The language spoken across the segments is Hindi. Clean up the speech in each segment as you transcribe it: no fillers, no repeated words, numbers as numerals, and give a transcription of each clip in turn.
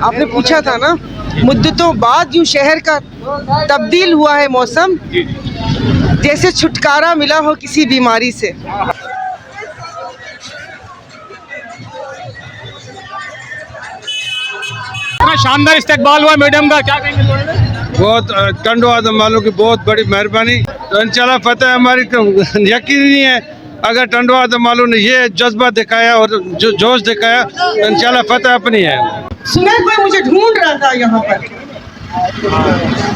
आपने पूछा था ना, मुद्दतों बाद यूं शहर का तब्दील हुआ है मौसम, जैसे छुटकारा मिला हो किसी बीमारी से। इतना शानदार इस्तकबाल हुआ मैडम का, क्या कहेंगे? बहुत टंडो आदम वालों की बहुत बड़ी मेहरबानी। तो इंशाल्लाह फतेह हमारी यकीन नहीं है, अगर टंडो आदम वालों ने ये जज्बा दिखाया और जो जोश दिखाया तो इंशाल्लाह फतेह अपनी है। सुना कोई मुझे ढूंढ रहा था यहाँ पर,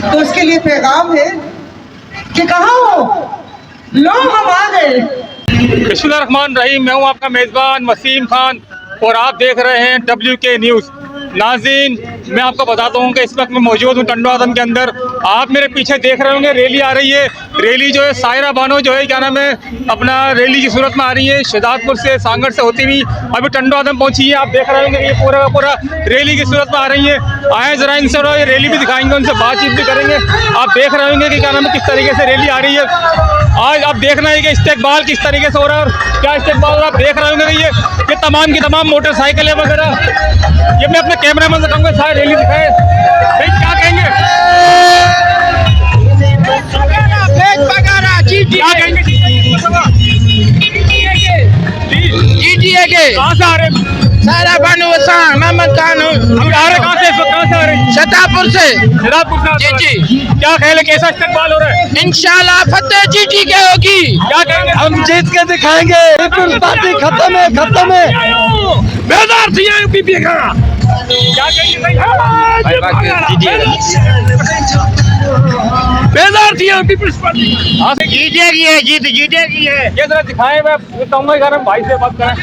तो उसके लिए पैगाम है कि कहाँ हो, लो हम आ गए। बिस्मिल्लाहिर्रहमानिर्रहीम। मैं हूँ आपका मेज़बान वसीम खान और आप देख रहे हैं WK न्यूज़। नाज़रीन, मैं आपको बताता हूँ कि इस वक्त मैं मौजूद हूँ टंडो आदम के अंदर। आप मेरे पीछे देख रहे होंगे रैली आ रही है। रैली जो है सायरा बानो जो है क्या नाम है अपना रैली की सूरत में आ रही है, शहजादपुर से सांगड़ से होती हुई अभी टंडो आदम पहुँची है। आप देख रहे होंगे ये पूरा का पूरा रैली की सूरत में आ रही है। आए ज़रा इनसे ये रैली भी दिखाएंगे, उनसे बातचीत भी करेंगे। आप देख रहे होंगे कि क्या नाम है किस तरीके से रैली आ रही है। आज आप देखना है कि इस्तेकबाल किस तरीके से हो रहा है और क्या इस्तेकबाल आप देख रहे होंगे कि ये तमाम की तमाम मोटरसाइकिलें वगैरह। ये मैं अपने कैमरामैन से कहूँगा सारे रैली दिखाए भाई, क्या कहेंगे? क्या कहेंगे? GTA के कहाँ से आ रहे हैं? सारा बानू वसान मोहम्मद खान हम आ रहे कहाँ से? कहाँ से आ रहे हैं? शतापुर से। शहजादपुर से। जी। क्या ख्याल है, कैसा इस्तेकबाल हो रहा है? इंशाल्लाह फतेह GT के होगी। क्या कहेंगे? हम जीत के दिखाएंगे, पीपल्स पार्टी खत्म है, खत्म है। बेदार थी पीपी का। क्या कहेंगे बेदार थी पीपल्स पार्टी। हाँ से GTA की है, GTA की है। ये जरा दिखाए। मैं कहूँगा यार भाई से बात करें।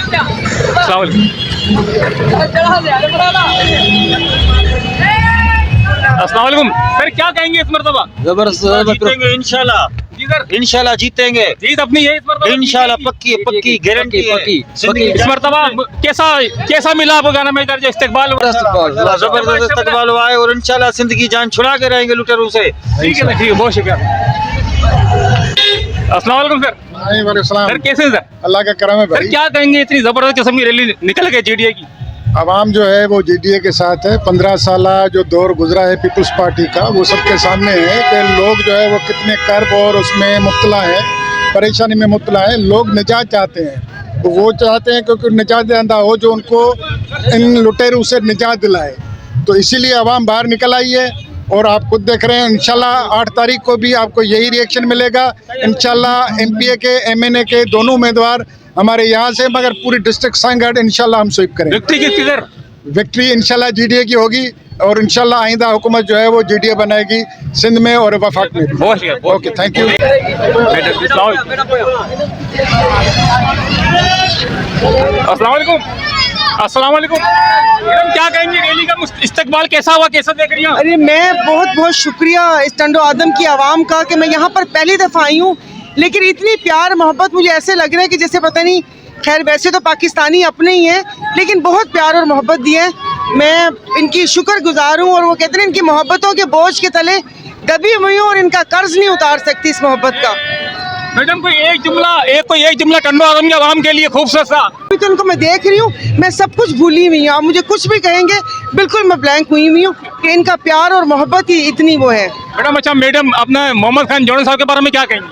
अस्सलाम वालेकुम सर, क्या कहेंगे इस मरतबा? जबरदस्त जीतेंगे इंशाल्लाह, जी सर, इंशाल्लाह जीतेंगे जीत अपनी है इस मरतबा। इंशाल्लाह, पक्की पक्की गारंटी है। इस मरतबा कैसा मिला आपको गाना में इधर जो इस्तेकबाल हुआ? जबरदस्त इस्तकबाल हुआ है और इंशाल्लाह जिंदगी जान छुड़ा के रहेंगे लुटेरों से। ठीक है, ठीक है, बहुत शुक्रिया। अस्सलाम वालेकुम सर। सर कैसे हैं सर? अल्लाह का करम है सर भाई। क्या कहेंगे, इतनी जबरदस्त किस्म की रैली निकल गई GTA की? आवाम जो है वो GTA के साथ है। 15 साल जो दौर गुजरा है पीपल्स पार्टी का, वो सबके सामने है कि लोग जो है वो कितने कर्ब और उसमें मुब्तला है, परेशानी में मुब्तला है। लोग निजात चाहते हैं, तो वो चाहते हैं क्योंकि निजात दहिंदा हो जो उनको इन लुटेरों से निजात दिलाए। तो इसीलिए आवाम बाहर निकल आई है और आप खुद देख रहे हैं। इंशाल्लाह 8 तारीख को भी आपको यही रिएक्शन मिलेगा। इंशाल्लाह MPA के MNA के दोनों उम्मीदवार हमारे यहाँ से, मगर पूरी डिस्ट्रिक्ट सांगड़ इंशाल्लाह हम स्वीप करेंगे। विक्ट्री किसकी सर? विक्ट्री इंशाल्लाह GTA की होगी और इंशाल्लाह आइंदा हुकूमत जो है वो GTA बनाएगी सिंध में और वफाक में भी। बहुत शुक्रिया। Okay, thank you. अस्सलाम वालेकुम। अस्सलाम वालेकुम। मैडम क्या कहेंगे, रैली का इस्तकबाल कैसा हुआ, कैसा देख रही हैं? अरे मैं बहुत बहुत शुक्रिया इस टंडो आदम की आवाम का कि मैं यहाँ पर पहली दफ़ा आई हूँ, लेकिन इतनी प्यार मोहब्बत मुझे ऐसे लग रहा है कि जैसे पता नहीं, खैर वैसे तो पाकिस्तानी अपने ही हैं, लेकिन बहुत प्यार और मोहब्बत दी है। मैं इनकी शुक्रगुजार हूँ और वो कहते हैं इनकी मोहब्बतों के बोझ के तले दबी हुई हूँ और इनका कर्ज नहीं उतार सकती इस मोहब्बत का। मैडम कोई एक जुमला टंडो आदम की आवाम के लिए खूबसूरत सा। अभी तो उनको मैं देख रही हूँ, मैं सब कुछ भूली हुई हूँ। आप मुझे कुछ भी कहेंगे बिल्कुल मैं ब्लैंक हुई हुई हूँ कि इनका प्यार और मोहब्बत ही इतनी वो है। मैडम अच्छा, मैडम अपना मोहम्मद खान जोड़े साहब के बारे में क्या कहेंगे?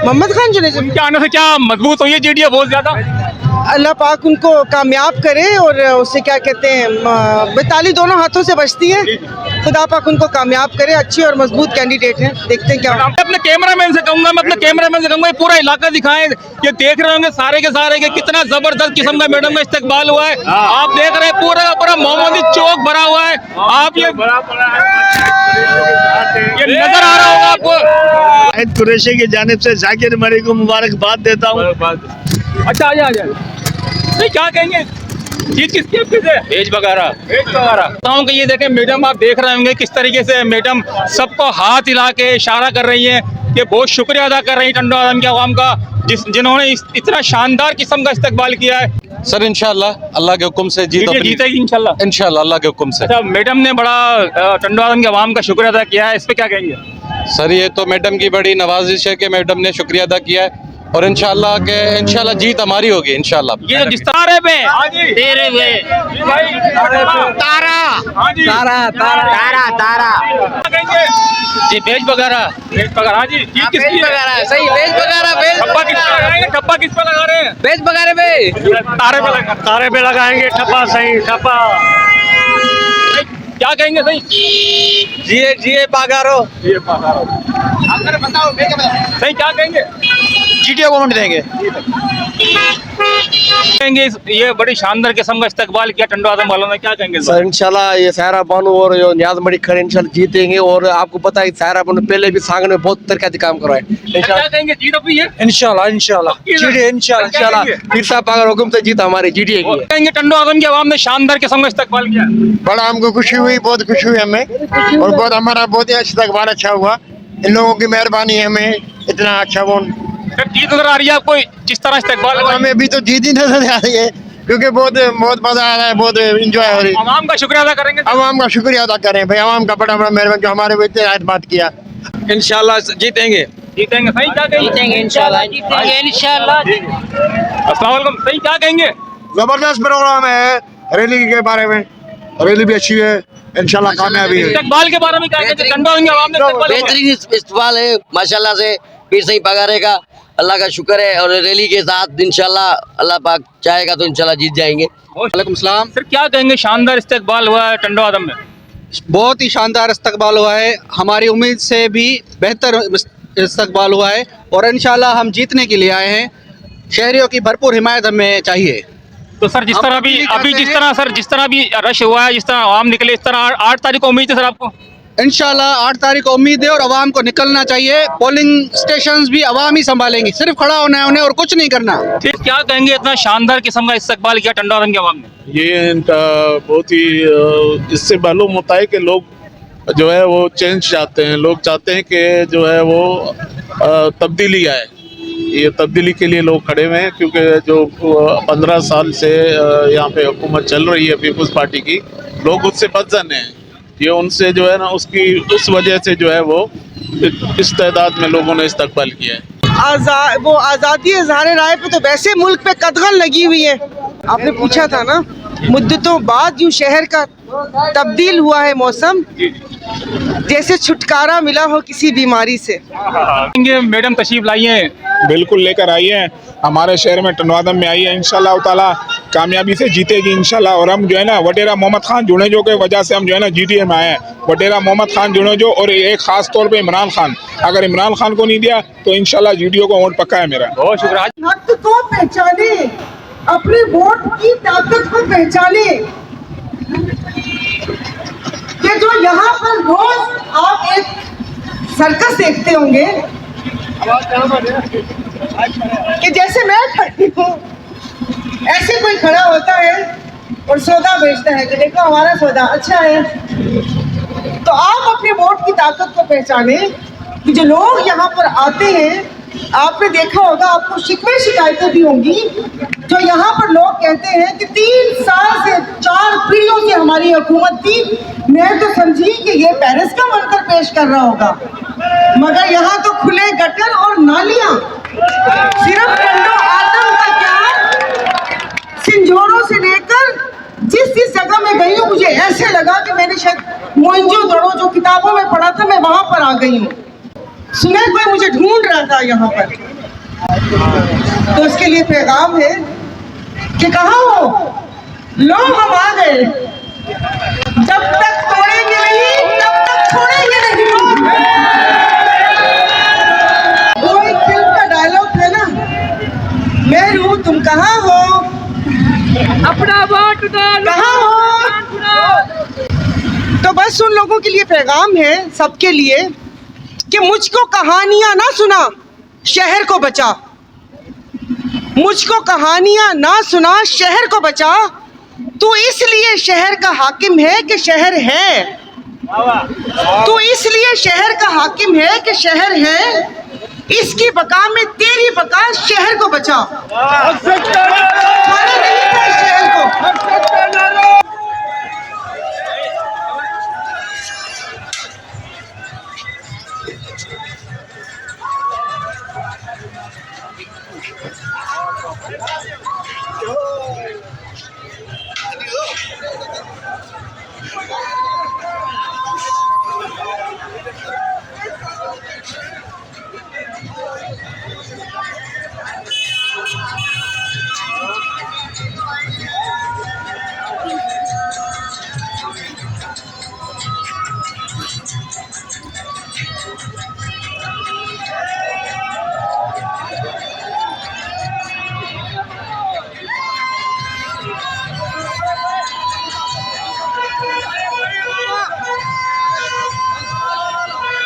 मोहम्मद खान जो उनके आने से क्या मजबूत हुई है GTA बहुत ज्यादा? अल्लाह पाक उनको कामयाब करे और उससे क्या कहते हैं बेताली दोनों हाथों से बचती है। खुदा पाक उनको कामयाब करे, अच्छी और मजबूत कैंडिडेट हैं। देखते हैं क्या। मैं अपने कैमरामैन से कहूँगा ये पूरा इलाका दिखाएं। ये देख रहे होंगे सारे के सारे के कितना जबरदस्त किस्म का मैडम का इस्तकबाल हुआ है। आप देख रहे हैं पूरा का पूरा मोहम्मदी चौक भरा हुआ है। आप ये नजर आ रहा होगा आपको। कुरैशी की जानिब से जाकिर मरी को मुबारकबाद देता हूँ। अच्छा आ जाए क्या कहेंगे, जीत किसकी है? फिर से भेज बगारा बताऊं कि ये देखें मैडम, आप देख रहे होंगे किस तरीके से मैडम सबको हाथ हिला के इशारा कर रही हैं कि बहुत शुक्रिया अदा कर रही हैं टंडो आदम की आवाम का, जिन्होंने इतना शानदार किस्म का इस्तकबाल किया है। सर इंशाल्लाह अल्लाह के हुक्म से जीतेगी इंशाल्लाह। इंशाल्लाह अल्लाह के हुक्म से। अच्छा, मैडम ने बड़ा टंडो आदम की आवाम का शुक्रिया अदा किया है, इस पे क्या कहेंगे? सर ये तो मैडम की बड़ी नवाजिश है कि मैडम ने शुक्रिया अदा किया है और इंशाल्लाह जीत हमारी होगी इंशाल्लाह। ये जो जिस तारे पे तेरे पे तारा तारा तारा जी बेज वगैरह हाँ जी जीत किसकी है? सही बेच वगैरह ठप्पा किस पे लगाएंगे? ठप्पा किस पे लगा रहे हैं? बेच वगैरह पे तारे पे लगाएंगे ठप्पा। सही ठप्पा क्या कहेंगे? सही जिए बागारो सही क्या कहेंगे? जीटीए को वोट देंगे। कहेंगे ये बड़ी शानदार किस्म का इस्तकबाल किया टंडो आदम वालों ने, क्या कहेंगे इस बारे सर इंशाल्लाह ये सायरा बानू और जो नियाज मलिक खड़े इंशाल्लाह जीतेंगे। और आपको पता है सायरा बानू पहले भी सांगन में बहुत तरक्की काम करवाए में? क्या कहेंगे? जीत अपनी है इंशाल्लाह जीटीए इंशाल्लाह पीर साहब अगर हुक्म से जीत हमारी जीटीए की है। कहेंगे टंडो आदम की आवाम ने शानदार किस्म का इस्तकबाल किया। बड़ा हमको खुशी हुई, बहुत खुशी हुई हमें, और बहुत हमारा बहुत ही इस्तकबाल अच्छा हुआ। इन लोगों की मेहरबानी है, हमें इतना अच्छा वो सर जीत नजर आ रही है आपको जिस तरह इस्तकबाल हुआ? हमें अभी तो जीत ही नजर आ रही है, क्योंकि बहुत मजा आ रहा है, बहुत इंजॉय हो रही है। आवाम का शुक्रिया अदा करेंगे। आवाम का शुक्रिया अदा करें भाई, आवाम का बड़ा बड़ा मेहरबान जो हमारे को इतने बात किया। इंशाल्लाह जीतेंगे। जीतेंगे। सही क्या कहेंगे? जीतेंगे इंशाल्लाह, जीतेंगे इंशाल्लाह। अस्सलाम वालेकुम। सही क्या कहेंगे? जबरदस्त प्रोग्राम है रैली के बारे में, रैली भी अच्छी है, इंशाल्लाह कामयाबी है। इस्तकबाल के बारे में क्या कहेंगे? टंडो आदम की आवाम ने इस्तकबाल किया। बेहतरीन इस्तकबाल है माशाल्लाह से, पीर सही पगारे का अल्लाह का शुक्र है। और रैली के साथ इंशाल्लाह अल्लाह पाक चाहेगा तो इंशाल्लाह जीत जाएंगे। वालेकुम सलाम। सर क्या कहेंगे? शानदार इस्तकबाल हुआ है टंडो आदम में। बहुत ही शानदार इस्तकबाल हुआ है, हमारी उम्मीद से भी बेहतर इस्तकबाल हुआ है और इंशाल्लाह हम जीतने के लिए आए हैं। शहरियों की भरपूर हिमायत हमें चाहिए। तो सर जिस तरह भी अभी जिस तरह भी रश हुआ है, जिस तरह आवाम निकले, इस तरह 8 तारीख को उम्मीद है सर आपको? इंशाल्लाह 8 तारीख को उम्मीद है और आवाम को निकलना चाहिए। पोलिंग स्टेशंस भी आवाम ही संभालेंगी, सिर्फ खड़ा होना है उन्हें और कुछ नहीं करना। ठीक क्या कहेंगे? इतना शानदार किस्म का इस्तकबाल किया टंडो आदम की आवाम ने। ये इनका बहुत ही इससे मालूम होता है कि लोग जो है वो चेंज चाहते हैं, लोग चाहते हैं कि जो है वो तब्दीली आए। ये तब्दीली के लिए लोग खड़े हुए हैं, क्योंकि जो 15 साल से यहाँ पे हुकूमत चल रही है पीपल्स पार्टी की, लोग उससे बदजन हैं। ये उनसे जो है ना उस वजह से जो है वो इस तादाद में लोगों ने इस्तकबाल किया है। वो आज़ादी इज़हार राय पे तो वैसे मुल्क पे कदगन लगी हुई है। आपने पूछा था ना, मुद्दतों बाद यूं शहर का तब्दील हुआ है मौसम, जैसे छुटकारा मिला हो किसी बीमारी से। मैडम तशरीफ लाई हैं। बिल्कुल लेकर आई है, हमारे शहर में टंडो आदम में आई है, इंशाल्लाह ताला कामयाबी से जीतेगी इंशाल्लाह। और हम जो है ना वडेरा मोहम्मद खान जुनेजो के वजह से हम जो है ना जीटीए में आए हैं। वडेरा मोहम्मद खान जुनेजो और एक खास तौर पे इमरान खान, अगर इमरान खान को नहीं दिया तो इंशाल्लाह जीटीए को वोट पक्का है मेरा। बहुत शुक्रिया। हक को पहचाने, अपने वोट की ताकत को पहचाने। कि जो यहाँ पर रोज आप एक सर्कस देखते होंगे कि जैसे मैं खड़ी हूँ ऐसे कोई खड़ा होता है और सौदा बेचता है कि देखो हमारा सौदा अच्छा है। तो आप अपने वोट की ताकत को पहचाने कि जो लोग यहाँ पर आते हैं, आपने देखा होगा, आपको शिकवे शिकायतें भी होंगी, जो यहाँ पर लोग कहते हैं कि 3 साल से 4 पीढ़ियों से हमारी हुकूमत थी। मैं तो समझी कि ये पेरिस का मंत्र पेश कर रहा होगा, मगर यहाँ तो खुले गटर और नालियाँ। सिर्फ टंडो आदम का क्या, सिंजोरों से लेकर जिस जगह में गई हूँ, मुझे ऐसे लगा कि मैंने शायद मोइंजोदड़ो जो किताबों में पढ़ा था, मैं वहाँ पर आ गई हूँ। सुने कोई मुझे ढूंढ रहा था यहाँ पर, तो उसके लिए पैगाम है कि कहाँ हो, लो हम आ गए। जब तक तोड़ेंगे नहीं तब तक छोड़ेंगे नहीं। वो एक फिल्म का डायलॉग है ना, मैं रू तुम कहाँ हो, अपना वोट दो, कहाँ हो। तो बस उन लोगों के लिए पैगाम है, सबके लिए, कि मुझको कहानियां ना सुना, शहर को बचा। मुझको कहानियां ना सुना, शहर को बचा। तू इसलिए शहर का हाकिम है कि शहर है, तू इसलिए शहर का हाकिम है कि शहर है। इसकी बका में तेरी बका, शहर को बचा। शहर को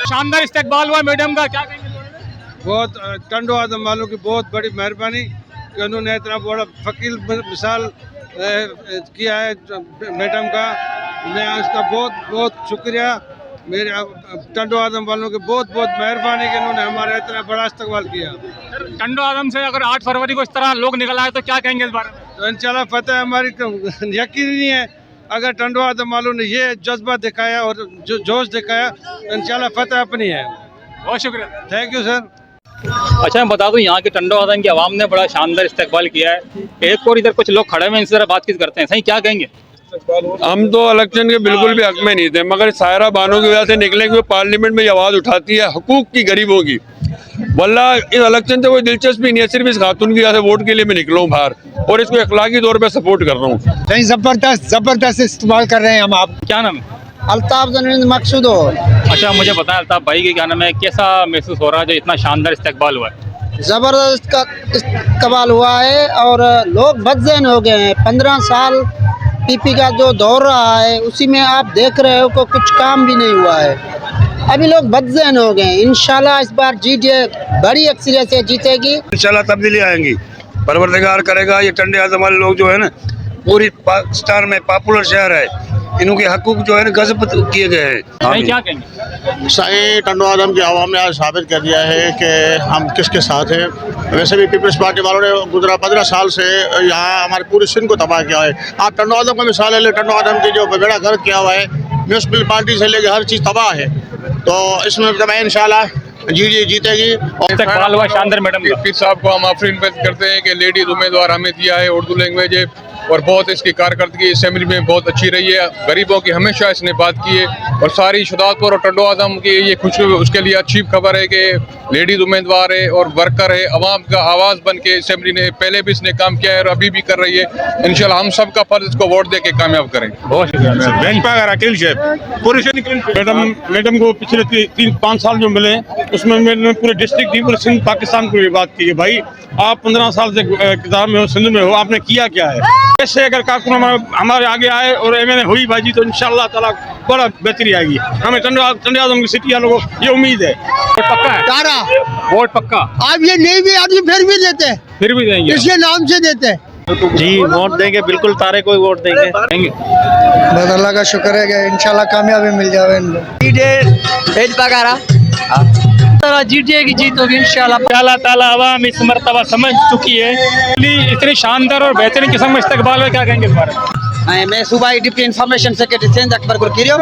शानदार इस्तकबाल हुआ मैडम का, क्या कहेंगे? बहुत टंडो आदम वालों की बहुत बड़ी मेहरबानी कि उन्होंने इतना बड़ा फकीर मिसाल किया है मैडम का। मैं उसका बहुत बहुत शुक्रिया। मेरे टंडो आदम वालों की बहुत बहुत मेहरबानी कि उन्होंने हमारा इतना बड़ा इस्तकबाल किया। टंडो आदम से अगर 8 फरवरी को इस तरह लोग निकल आए तो क्या कहेंगे इस बारे में? तो इंशाल्लाह फतेह हमारी यकीन नहीं है। अगर टंडो आदम वालों ने ये जज्बा दिखाया और जो जोश दिखाया तो इंशाल्लाह फतेह अपनी है। बहुत शुक्रिया, थैंक यू सर। अच्छा मैं बता दूं यहाँ के टंडो आदम की आवाम ने बड़ा शानदार इस्तकबाल किया है। एक और इधर कुछ लोग खड़े हुए इनसे बातचीत करते हैं। सही, क्या कहेंगे? हम तो इलेक्शन के बिल्कुल भी हक में नहीं थे, मगर सायरा बानो की वजह से निकले कि वो पार्लियामेंट में ये आवाज़ उठाती है हुकूक की, गरीबों की। वल्ला इस इलेक्शन से कोई दिलचस्पी नहीं है, सिर्फ इस खातून की वजह से वोट के लिए मैं निकला हूँ बाहर और इसको अखलाकी तौर पर सपोर्ट कर रहा हूँ। नहीं, जबरदस्त इस्तेमाल कर रहे हैं हम। आप क्या नाम है? अल्ताफ मकसूद हो। अच्छा मुझे बताएं अल्ताफ भाई के क्या नाम है, कैसा महसूस हो रहा है जो इतना शानदार इस्तकबाल हुआ है? जबरदस्त का इस्तेमाल हुआ है और लोग बदज़हन हो गए हैं। 15 साल पीपी का जो दौर रहा है उसी में आप देख रहे हो कि कुछ काम भी नहीं हुआ है। अभी लोग बदज़हन हो गए। इंशाल्लाह इस बार जीडीए बड़ी अक्सरियत से जीतेगी। इंशाल्लाह तब्दीली आएंगी, परवरदिगार करेगा। ये टंडे आदम वाले लोग जो है ना, पूरी पाकिस्तान में पॉपुलर शहर है, इनके हकूक जो है ना गज़ब किए गए हैं। क्या कहेंगे? सही टंडो आदम की आवाम ने आज साबित कर दिया है कि हम किसके साथ हैं। वैसे भी पीपल्स पार्टी वालों ने गुजरा 15 साल से यहाँ हमारे पूरे सिंध को तबाह किया है। आप टंडो आदम का मिसाल ले, टंडो आदम की जो बेड़ा गर्क किया हुआ है, म्यूनसिपल पार्टी से लेकर हर चीज़ तबाह है। तो इसमें तबाह इंशाल्लाह जी जीतेगी। और शानदार मैडम पीर साहब को हम आफरीन करते हैं कि लेडीज उम्मीदवार हमें दिया है, उर्दू लैंग्वेज है और बहुत इसकी कारकर्दगी असेंबली में बहुत अच्छी रही है। गरीबों की हमेशा इसने बात की है और सारी शुदातपुर और टंडो आदम की ये खुश उसके लिए अच्छी खबर है कि लेडीज उम्मीदवार है और वर्कर है, अवाम का आवाज़ बन के असेंबली ने पहले भी इसने काम किया है और अभी भी कर रही है। इंशाल्लाह हम सब का फर्ज इसको वोट दे के कामयाब करें। बहुत मैडम को पिछले 3-5 साल जो मिले उसमें मैंने पूरे डिस्ट्रिक्ट की, पूरे सिंध पाकिस्तान को भी बात की है। भाई आप 15 साल से किताब में हो, सिंध में हो, आपने किया क्या है? ऐसे अगर कारकुन हमारे आगे आए और एमएनए हुई बाजी तो इंशाल्लाह ताला बड़ा बेहतरी आएगी। हमें टंडे आदम की सिटी वालों को ये उम्मीद है। पक्का है तारा वोट पक्का? आप ये नहीं भी आदमी फिर भी देते हैं, फिर भी देंगे, इसके नाम से देते हैं जी। वोट देंगे, बिल्कुल तारे को ही वोट देंगे। बस अल्लाह का शुक्र है कि इंशाल्लाह कामयाबी मिल जाए इनको। जीडीए की जीत होगी इंशाल्लाह। अल्लाह ताला अवाम इस मरतबा समझ चुकी है। इतनी शानदार और बेहतरीन किस्म का इस्तकबाल है, क्या कहेंगे इस बारे में? मैं सूबाई डिप्टी इंफॉर्मेशन सेक्रेटरी सेंध अकबर गुरकिरियो।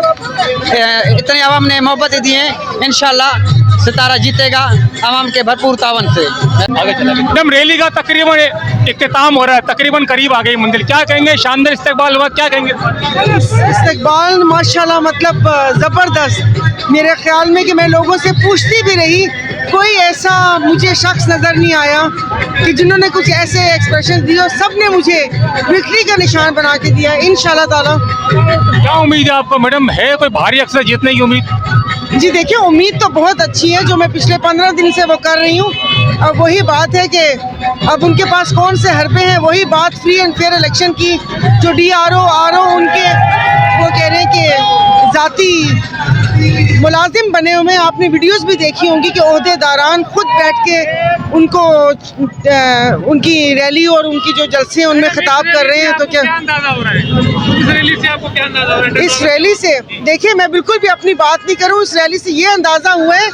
इतने अवाम ने मोहब्बतें दी हैं, इंशाल्लाह सितारा जीतेगा अवाम के भरपूर तावन से। एकदम रैली का तकरीबन इख्तिताम हो रहा है, तकरीबन करीब आ गई मंजिल। क्या कहेंगे? शानदार इस्तकबाल हुआ, क्या कहेंगे? इस्तकबाल माशाल्लाह मतलब ज़बरदस्त। मेरे ख्याल में कि मैं लोगों से पूछती भी रही, कोई ऐसा मुझे शख्स नज़र नहीं आया कि जिन्होंने कुछ ऐसे एक्सप्रेशन दिए और सब ने मुझे विक्ट्री का निशान बना के दिया इंशाल्लाह ताला। क्या उम्मीद है आपको मैडम? है कोई भारी अक्सर जीतने की उम्मीद? जी देखिए, उम्मीद तो बहुत अच्छी है जो मैं पिछले 15 दिन से वो कर रही हूँ। अब वही बात है कि अब उनके पास कौन से हरबे हैं, वही बात फ्री एंड फेयर इलेक्शन की जो DRO RO उनके वो कह रहे हैं कि ज़ाती मुलाजिम बने हुए हैं। आपने वीडियोस भी देखी होंगी कि ओहदेदारान खुद बैठ के उनको उनकी रैली और उनकी जो जलसे हैं उनमें खिताब कर रहे हैं। तो क्या अंदाजा हो रहा है इस रैली से? आपको क्या अंदाजा हो रहा है इस रैली से? देखिए मैं बिल्कुल भी अपनी बात नहीं करूँ, इस रैली से ये अंदाज़ा हुआ है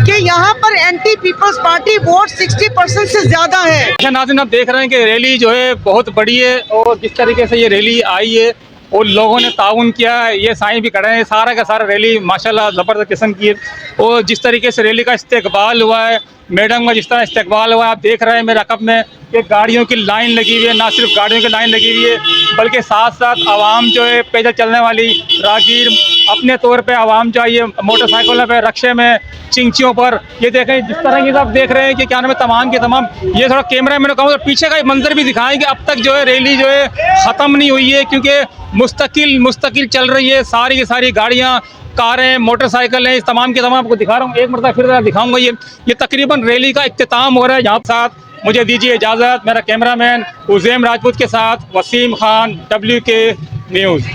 कि यहाँ पर एंटी पीपल्स पार्टी वोट 60% से ज़्यादा है। अच्छा नाज़रीन, आप देख रहे हैं कि रैली जो है बहुत बड़ी है और जिस तरीके से ये रैली आई है और लोगों ने ताउन किया है, ये साईं भी खड़े हैं, सारा का सारा रैली माशाल्लाह ज़बरदस्त किस्म की है। और जिस तरीके से रैली का इस्तकबाल हुआ है, मैडम का जिस तरह इस्तकबाल हुआ है, आप देख रहे हैं मेरे रकब में कि गाड़ियों की लाइन लगी हुई है। ना सिर्फ गाड़ियों की लाइन लगी हुई है बल्कि साथ साथ आवाम जो है पैदल चलने वाली राहगीर अपने तौर पे आवाम चाहिए मोटरसाइकिलों पे, रक्शे में, चिंचियों पर, ये देखें जिस तरह की आप देख रहे हैं कि क्या नाम है तमाम के तमाम। ये थोड़ा कैमरा मैंने कहूँ तो पीछे का एक मंजर भी दिखाएं कि अब तक जो है रैली जो है ख़त्म नहीं हुई है, क्योंकि मुस्तकिल चल रही है। सारी की सारी गाड़ियाँ, कारें, मोटरसाइकिल हैं, इस तमाम के तमाम आपको दिखा रहा हूँ। एक मरतबा फिर दिखाऊंगा। ये तकरीबन रैली का इख्तिताम हो रहा है। यहाँ साथ मुझे दीजिए इजाज़त, मेरा कैमरामैन उज़ैम राजपूत के साथ वसीम खान, WK न्यूज़।